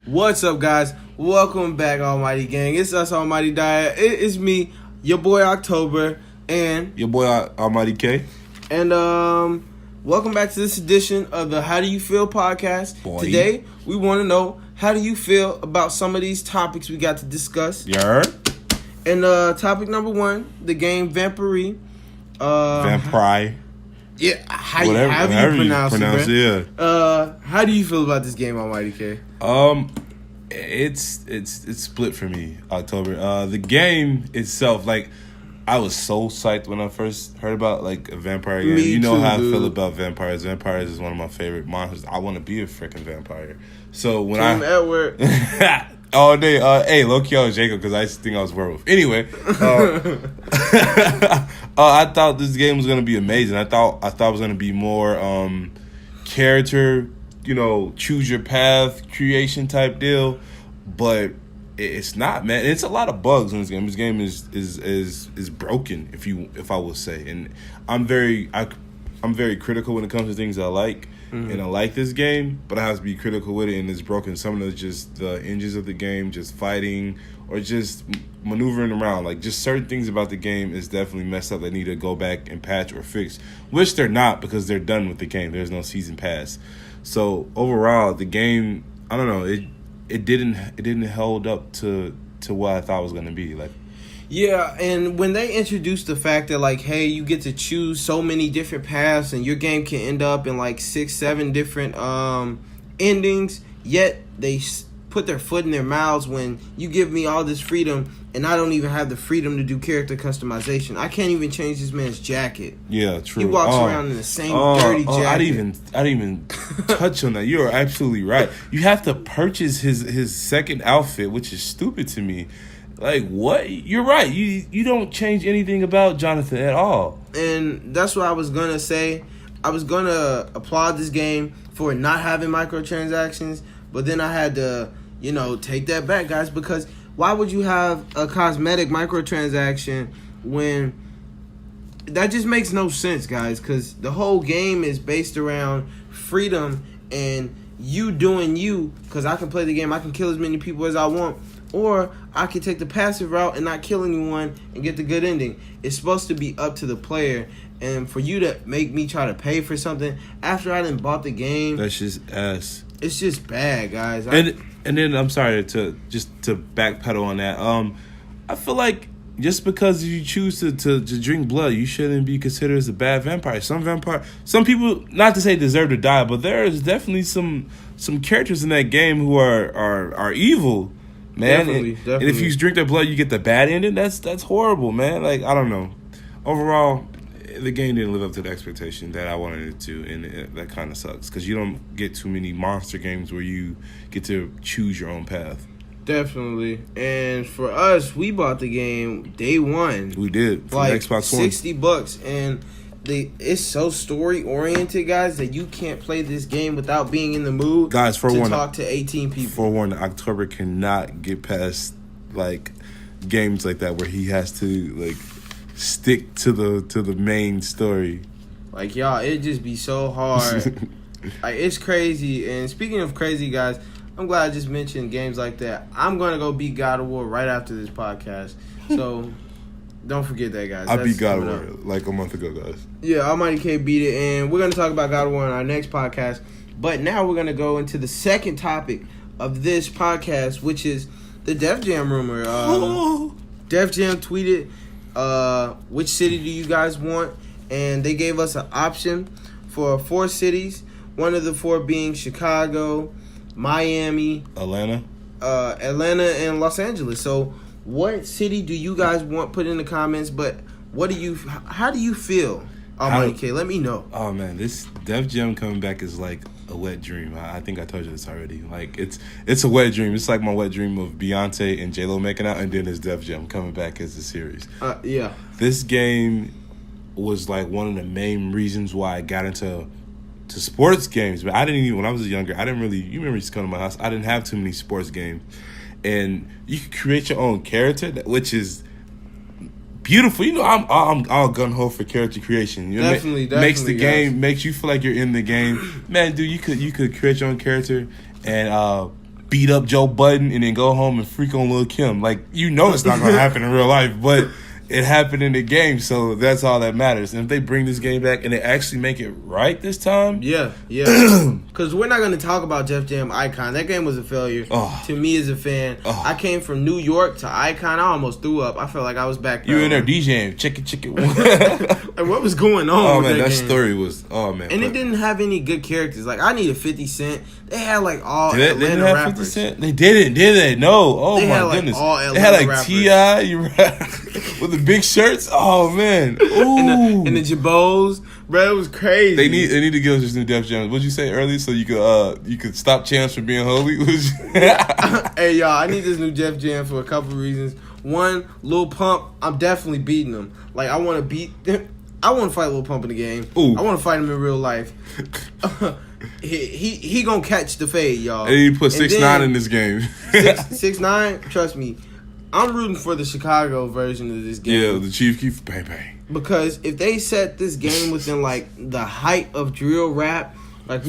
What's up, guys? Welcome back, Almighty Gang. It's us, Almighty Diet. It is me, your boy October, and your boy Almighty K. And welcome back to this edition of the How Do You Feel podcast. Boy. Today, we want to know, how do you feel about some of these topics we got to discuss? Yeah. And topic number one, the game Vampire. Vampire. Yeah, however you pronounce it, yeah. How do you feel about this game, Almighty K? It's split for me, October. The game itself, like, I was so psyched when I first heard about, like, a vampire game. Me know too, how dude. I feel about vampires. Vampires is one of my favorite monsters. I want to be a freaking vampire. So when Team Edward. all day, hey, low-key I was Jacob because I used to think I was werewolf. Anyway, I thought this game was gonna be amazing. I thought it was gonna be more character, choose your path creation type deal, but it's not, man. It's a lot of bugs in this game. This game is broken, if I will say, and I'm very critical when it comes to things I like. Mm-hmm. And I like this game, but I have to be critical with it, and it's broken. Some of the engines of the game, just fighting or just maneuvering around, like just certain things about the game is definitely messed up that need to go back and patch or fix, which they're not because they're done with the game. There's no season pass. So overall, the game, I don't know, it didn't hold up to what I thought it was gonna be like. Yeah, and when they introduced the fact that, like, hey, you get to choose so many different paths and your game can end up in, like, 6-7 different endings, yet they put their foot in their mouths when you give me all this freedom and I don't even have the freedom to do character customization. I can't even change this man's jacket. Yeah, true. He walks around in the same dirty jacket. I didn't even touch on that. You are absolutely right. You have to purchase his second outfit, which is stupid to me. Like, what? You're right. You don't change anything about Jonathan at all. And that's what I was going to say. I was going to applaud this game for not having microtransactions, but then I had to, take that back, guys, because why would you have a cosmetic microtransaction when that just makes no sense, guys, because the whole game is based around freedom and you doing you, because I can play the game, I can kill as many people as I want. Or I can take the passive route and not kill anyone and get the good ending. It's supposed to be up to the player. And for you to make me try to pay for something after I done bought the game, that's just ass. It's just bad, guys. And then I'm sorry to backpedal on that. I feel like just because you choose to drink blood, you shouldn't be considered as a bad vampire. Some people, not to say deserve to die, but there is definitely some characters in that game who are evil. Man, definitely. And if you drink their blood, you get the bad ending. That's horrible, man. Like, I don't know. Overall, the game didn't live up to the expectation that I wanted it to, and that kind of sucks because you don't get too many monster games where you get to choose your own path. Definitely. And for us, we bought the game day one. We did, for like Xbox One. $60, and it's so story oriented, guys, that you can't play this game without being in the mood, guys, to talk to 18 people. For one, October cannot get past like games like that where he has to like stick to the main story. Like, y'all, it just be so hard. Like, it's crazy. And speaking of crazy, guys, I'm glad I just mentioned games like that. I'm gonna go beat God of War right after this podcast. So don't forget that, guys. I beat God of War like a month ago, guys. Yeah, Almighty K beat it, and we're going to talk about God of War in our next podcast. But now we're going to go into the second topic of this podcast, which is the Def Jam rumor. Def Jam tweeted, which city do you guys want? And they gave us an option for 4 cities, one of the 4 being Chicago, Miami, Atlanta, and Los Angeles. So what city do you guys want? Put in the comments. But how do you feel, Almighty K? Let me know. Oh man, this Def Jam coming back is like a wet dream. I think I told you this already. Like it's a wet dream. It's like my wet dream of Beyonce and J-Lo making out, and then it's Def Jam coming back as a series. Yeah. This game was like one of the main reasons why I got into sports games. But I didn't even, when I was younger, I didn't really. You remember, you used to come to my house. I didn't have too many sports games. And you can create your own character, which is beautiful. I'm all gun ho for character creation. Definitely, makes the guys. game, makes you feel like you're in the game. Man, dude, you could create your own character and beat up Joe Budden and then go home and freak on Lil' Kim. Like, you know it's not going to happen in real life, but it happened in the game, so that's all that matters. And if they bring this game back and they actually make it right this time... Yeah. Because we're not going to talk about Def Jam Icon. That game was a failure to me as a fan. I came from New York to Icon. I almost threw up. I felt like I was back there. You in there DJing, chicken. Like, what was going on Oh, with man, that game? story was... Oh, man. And it didn't have any good characters. Like, I needed 50 Cent. They had, like, all They Atlanta didn't have rappers. 50 Cent? They didn't, did they? No. Oh, They my had, like, goodness. all They had, like, Atlanta T.I. with the big shirts. Oh, man. Ooh. And the Jabos. Bro, it was crazy. They need to give us this new Def Jam. What'd you say earlier? So you could stop Chance from being holy? Hey, y'all, I need this new Def Jam for a couple reasons. One, Lil Pump, I'm definitely beating him. Like, I want to beat... I want to fight Lil Pump in the game. Ooh. I want to fight him in real life. He gonna catch the fade, y'all. And he put 6ix9ine in this game. 6ix9ine, trust me, I'm rooting for the Chicago version of this game. Yeah, the Chief Keef, bang bang. Because if they set this game within like the height of drill rap, like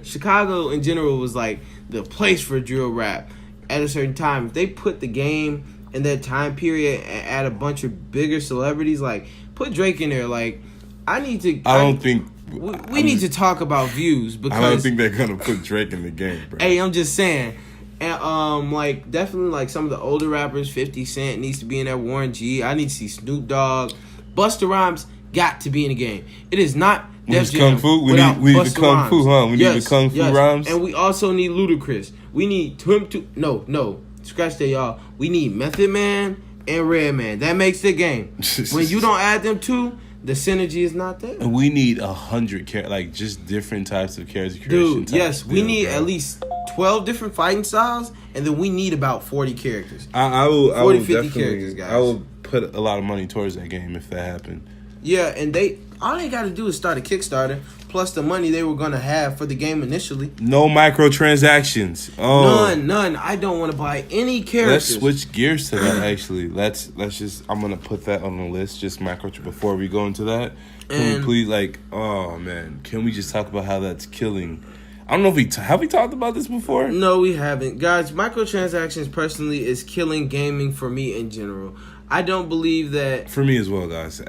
Chicago in general was like the place for drill rap at a certain time. If they put the game in that time period and add a bunch of bigger celebrities, like put Drake in there, like I need to. I don't think we need to talk about views because I don't think they're gonna put Drake in the game, bro. Hey, I'm just saying. And like definitely like some of the older rappers, 50 Cent needs to be in there, Warren G. I need to see Snoop Dogg. Busta Rhymes got to be in the game. It is not Def Jam Kung Fu. We without need the Busta Kung Rhymes. Fu, huh? We need the Kung Fu rhymes. And we also need Ludacris. We need him to no, scratch that, y'all. We need Method Man and Redman. That makes the game. When you don't add them two, the synergy is not there. And we need 100 like just different types of character creation. Dude, yes, we need at least 12 different fighting styles, and then we need about 40 characters. I will 50 definitely, characters, guys. I will put a lot of money towards that game if that happened. Yeah, and all they got to do is start a Kickstarter, plus the money they were going to have for the game initially. No microtransactions. Oh. None. I don't want to buy any characters. Let's switch gears to that, actually. Let's just, I'm going to put that on the list, just micro, before we go into that. Can we please, like, oh, man, can we just talk about how that's killing... I don't know if have we talked about this before? No, we haven't. Guys, microtransactions personally is killing gaming for me in general. I don't believe that... For me as well, guys.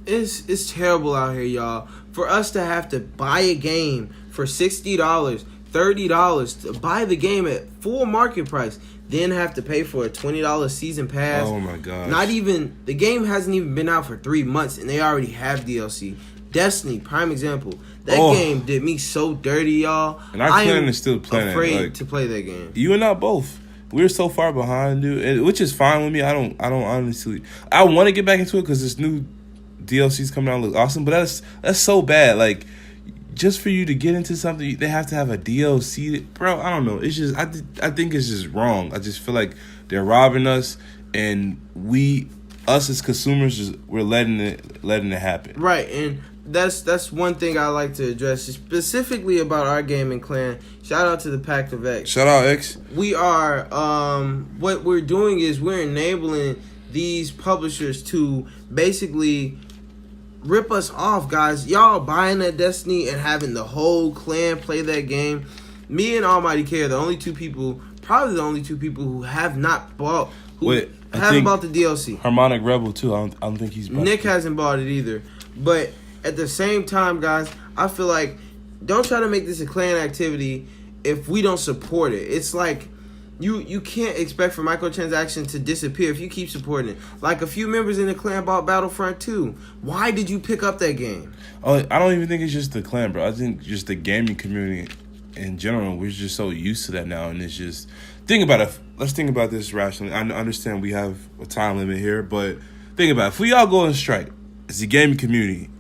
It's terrible out here, y'all. For us to have to buy a game for $60, $30 to buy the game at full market price, then have to pay for a $20 season pass. Oh my god! The game hasn't even been out for 3 months, and they already have DLC. Destiny, prime example. That game did me so dirty, y'all. And our clan is still playing. Afraid to play that game. You and I both. We're so far behind, dude. Which is fine with me. I don't honestly. I want to get back into it because this new DLC's coming out look awesome. But that's so bad. Like, just for you to get into something, they have to have a DLC, bro. I don't know. It's just I think it's just wrong. I just feel like they're robbing us, and us as consumers, we're letting it happen. Right, and that's one thing I like to address specifically about our gaming clan. Shout out to the Pact of X. Shout out X. We are what we're doing is we're enabling these publishers to basically rip us off, guys. Y'all buying that Destiny and having the whole clan play that game. Me and Almighty K are the only two people who have not bought haven't bought the DLC. Harmonic Rebel too. I don't think he's bought Nick hasn't bought it either. But at the same time, guys, I feel like don't try to make this a clan activity if we don't support it. It's like you can't expect for microtransactions to disappear if you keep supporting it. Like a few members in the clan bought Battlefront 2. Why did you pick up that game? Oh, I don't even think it's just the clan, bro. I think just the gaming community in general, we're just so used to that now, and it's just think about it. Let's think about this rationally. I understand we have a time limit here, but think about it. If we all go on strike, it's the gaming community,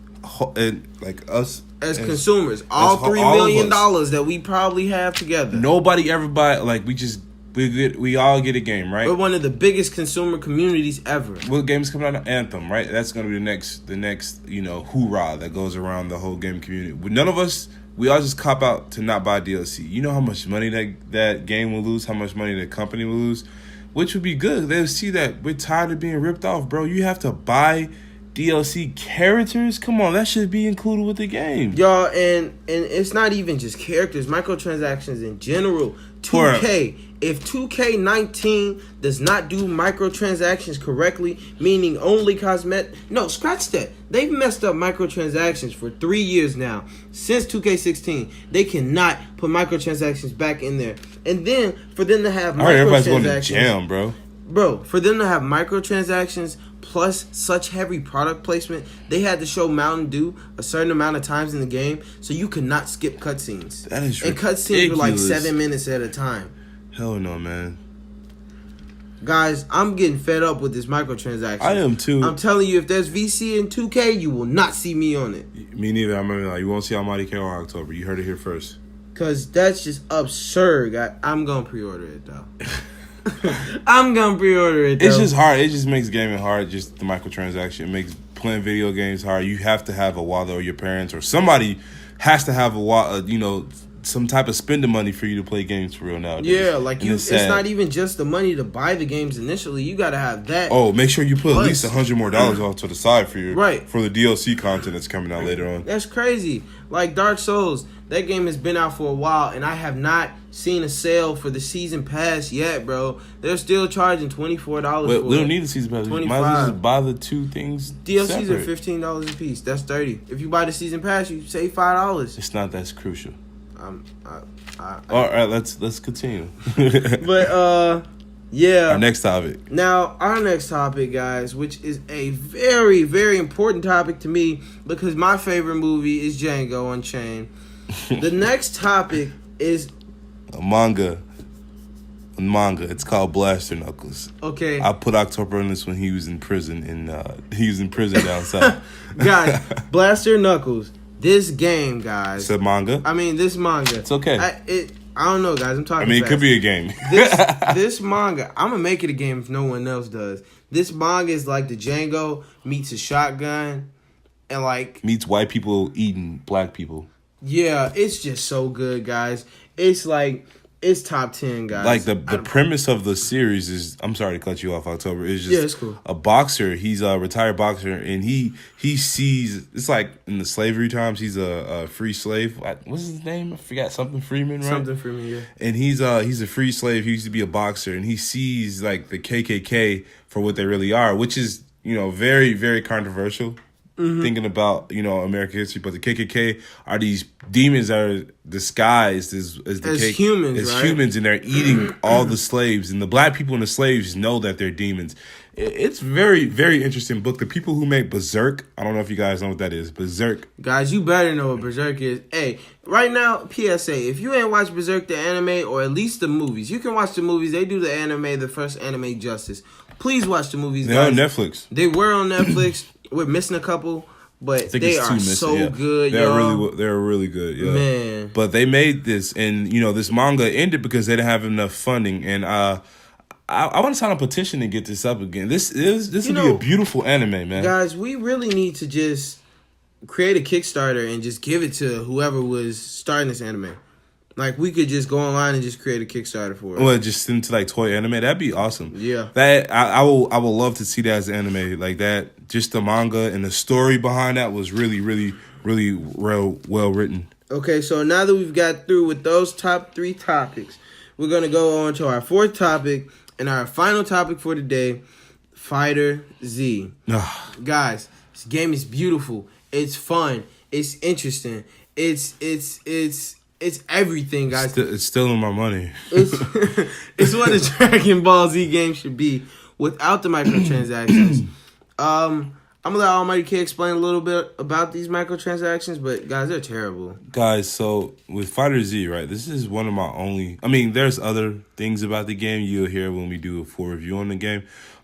and like us as consumers, all $3 million that we probably have together. Nobody ever buy like we all get a game, right? We're one of the biggest consumer communities ever. What game is coming out? Anthem, right? That's gonna be the next hoorah that goes around the whole game community. None of us. We all just cop out to not buy DLC. You know how much money that game will lose, how much money the company will lose, which would be good. They'll see that we're tired of being ripped off, bro. You have to buy DLC characters? Come on, that should be included with the game. Y'all, and it's not even just characters, microtransactions in general. 2K. If 2K19 does not do microtransactions correctly, meaning only cosmetic, no, scratch that. They've messed up microtransactions for 3 years now. Since 2K16, they cannot put microtransactions back in there. And then for them to have everybody's going to microtransactions, jam, bro. Bro, for them to have microtransactions plus such heavy product placement, they had to show Mountain Dew a certain amount of times in the game, so you could not skip cutscenes. That is and cutscenes were like 7 minutes at a time. Hell no, man. Guys, I'm getting fed up with this microtransaction. I am too. I'm telling you, if there's VC in 2K, you will not see me on it. Me neither. I remember, like, you won't see Almighty K on October. You heard it here first. Because that's just absurd. I'm going to pre-order it, though. I'm going to pre-order it, though. It's just hard. It just makes gaming hard, just the microtransaction. It makes playing video games hard. You have to have a wallet, or your parents, or somebody has to have a wallet, some type of spending money for you to play games for real nowadays. Yeah, like it's not even just the money to buy the games initially. You gotta have that. Oh, make sure you put at least $100 more off to the side for your for the DLC content that's coming out later on. That's crazy. Like Dark Souls, that game has been out for a while, and I have not seen a sale for the season pass yet, bro. They're still charging $24 for it. We don't need the season pass. You might as well just buy the two things. DLCs are $15 a piece. That's $30. If you buy the season pass, you save $5. It's not that crucial. All right, let's continue. But yeah. Our next topic. Now, our next topic, guys, which is a very, very important topic to me because my favorite movie is Django Unchained. The next topic is a manga. It's called Blaster Knuckles. Okay. I put October on this when he was in prison down south. Guys, Blaster Knuckles. This game, guys. It's a manga. I mean, this manga. It's okay. I don't know, guys. I'm talking. It could be a game. This manga, I'm gonna make it a game if no one else does. This manga is like the Django meets a shotgun, and like meets white people eating black people. Yeah, it's just so good, guys. It's like it's top 10, guys. Like the premise of the series is, I'm sorry to cut you off, October. It's just it's cool. A boxer. He's a retired boxer, and he sees, it's like in the slavery times. He's a free slave. What's his name? I forgot. Something Freeman, right? Something Freeman, yeah. And he's a free slave. He used to be a boxer, and he sees like the KKK for what they really are, which is very, very controversial. Mm-hmm. Thinking about American history, but the KKK are these demons that are disguised as humans, and they're eating all the slaves, and the black people and the slaves know that they're demons. It's very, very interesting book. The people who make Berserk, I don't know if you guys know what that is. Berserk, guys, you better know what Berserk is. Hey, right now, PSA: if you ain't watched Berserk the anime or at least the movies, you can watch the movies. They do the anime, the first anime justice. Please watch the movies. They're on Netflix. They were on Netflix. We're missing a couple, but they are so good. They're really good, yeah. Man. But they made this, and this manga ended because they didn't have enough funding. And I want to sign a petition to get this up again. This would be a beautiful anime, man. Guys, we really need to just create a Kickstarter and just give it to whoever was starting this anime. Like, we could just go online and just create a Kickstarter for it. Well, just send it to like Toy Anime. That'd be awesome. Yeah. That I will love to see that as an anime like that. Just the manga and the story behind that was really, really, really well written. Okay, so now that we've got through with those top 3 topics, we're gonna go on to our 4th topic and our final topic for today: Fighter Z. Guys, this game is beautiful. It's fun. It's interesting. It's everything, guys. It's stealing my money. It's what a Dragon Ball Z game should be without the microtransactions. I'm gonna let Almighty K explain a little bit about these microtransactions, but guys, they're terrible. Guys, so with Fighter Z, right? This is one of my only. I mean, there's other things about the game you'll hear when we do a full review on the game,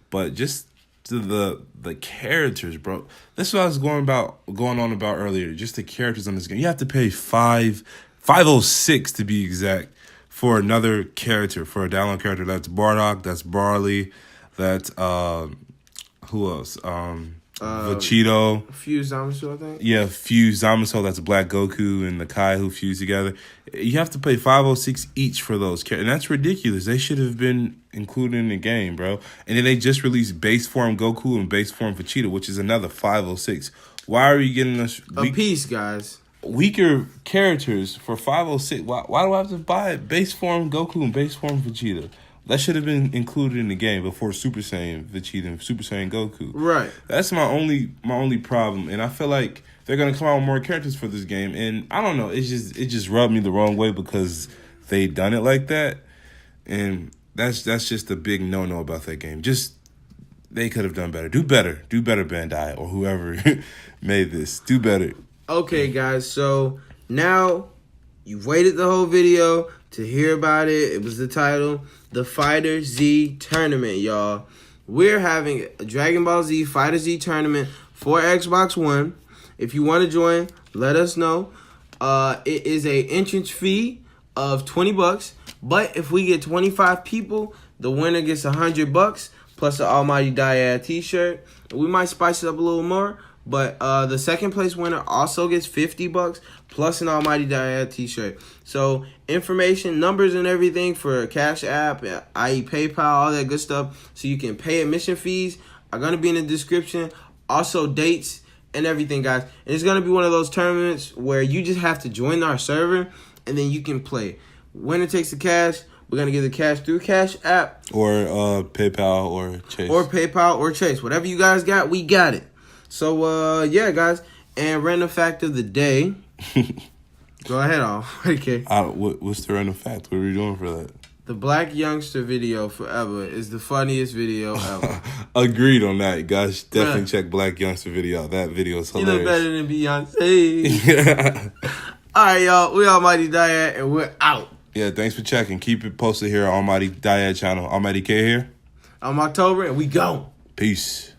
but just the characters, bro. That's what I was going on about earlier. Just the characters on this game. You have to pay $506 to be exact for another character, for a download character. That's Bardock, that's Barley, that's who else? Vegito. Fuse Zamasu, I think. Yeah, Fuse Zamasu, that's Black Goku and the Kai who fuse together. You have to pay $506 each for those characters. And that's ridiculous. They should have been included in the game, bro. And then they just released base form Goku and base form Vegeta, which is another $506. Why are we getting us a piece, guys? weaker characters for 506. Why do I have to buy base form Goku and base form Vegeta? That should have been included in the game before Super Saiyan Vegeta and Super Saiyan Goku. Right. That's my only problem, and I feel like they're gonna come out with more characters for this game, and I don't know. It just rubbed me the wrong way because they done it like that, and that's just a big no about that game. Just they could have done better. Do better, Bandai or whoever made this. Do better. Okay, guys. So now you've waited the whole video to hear about it. It was the title, The Fighter Z Tournament, y'all. We're having a Dragon Ball Z Fighter Z Tournament for Xbox One. If you want to join, let us know. It is a entrance fee of $20, but if we get 25 people, the winner gets $100 plus the Almighty Dyad t-shirt. We might spice it up a little more, but the second place winner also gets $50 plus an Almighty Dyad t-shirt. So information, numbers, and everything for Cash App, i.e. PayPal, all that good stuff, so you can pay admission fees are gonna be in the description. Also dates and everything, guys. And it's gonna be one of those tournaments where you just have to join our server and then you can play. Winner takes the cash. We're gonna give the cash through Cash App or PayPal or Chase. Or PayPal or Chase. Whatever you guys got, we got it. So yeah, guys. And random fact of the day. Go ahead, okay. What's the random fact? What are we doing for that? The Black Youngster video forever is the funniest video ever. Agreed on that, guys. Definitely check Black Youngster video out. That video is hilarious. You look better than Beyonce. All right, y'all. We Almighty Dyad, and we're out. Yeah, thanks for checking. Keep it posted here on Almighty Dyad channel. Almighty K here. I'm October, and we go. Peace.